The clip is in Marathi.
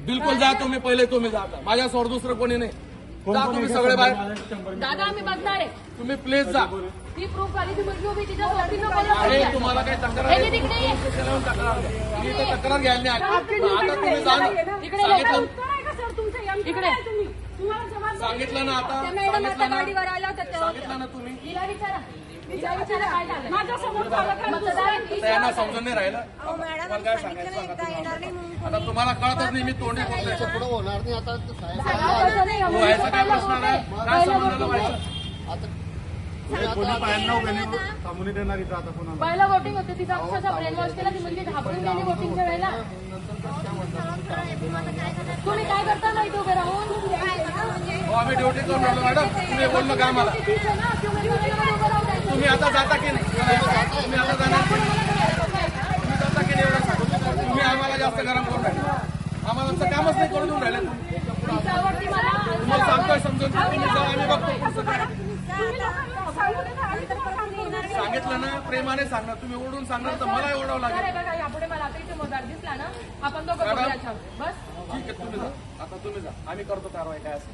बिलकुल जा तुम्ही, पहिले तुम्ही जा. माझ्यासमोर दुसरं कोणी नाही. जा तुम्ही सगळे बाहेर. दादा आम्ही बघणार आहे. तुम्ही प्लीज जा. ती प्रूफ आली ती मुलगी उभी तिच्या अरे तुम्हाला काही तक्रार आहे? तक्रार घ्या. मी इथे तक्रार घ्यायला नाही आली. आता तुम्ही जा ना. सांगितलं ना आता. गाडीवर आल्या होत्या सांगितलं ना तुम्ही. तिला विचारा काय झालं. माझ्यासमोर त्यांना समजून नाही राहिलं. तुम्हाला काय सांगायचं आता तुम्हाला कळतच नाही. मी तोंडी बोलतोय. पुढे होणार नाही आता. व्हायचा काय प्रश्न नाही. काय समजलं व्हायचं. पहिला वोटिंग होते तिचा अक्षरशः ब्रेन वॉश केला. ती म्हणजे घाबरून गेली वोटिंगच्या वेळेला. तुम्ही काय करता नाही तो उभे राहून. आम्ही ड्युटी करून राहिलो मॅडम. तुम्ही बोललो का आम्हाला? तुम्ही आता जाता की नाही? तुम्ही आता जाणार की नाही? तुम्ही जाता की नाही एवढं सांगू. तुम्ही आम्हाला जास्त गरम करून राहिले. आम्हाला आमचं कामच नाही करून देऊन राहिलं. तुम्हाला सांगतोय समजून. तुम्ही जा, आम्ही बघतो पुढचं काय. सांगितलं ना, प्रेमाने सांगणार. तुम्ही ओढून सांगणार तर मला ओढावं लागेल. यापुढे मला आता इथे मोबाईल दिसला ना, आपण दोघं बस ठीक आहे, तुम्ही जा. आता तुम्ही जा. आम्ही करतो कारवाई काय असेल.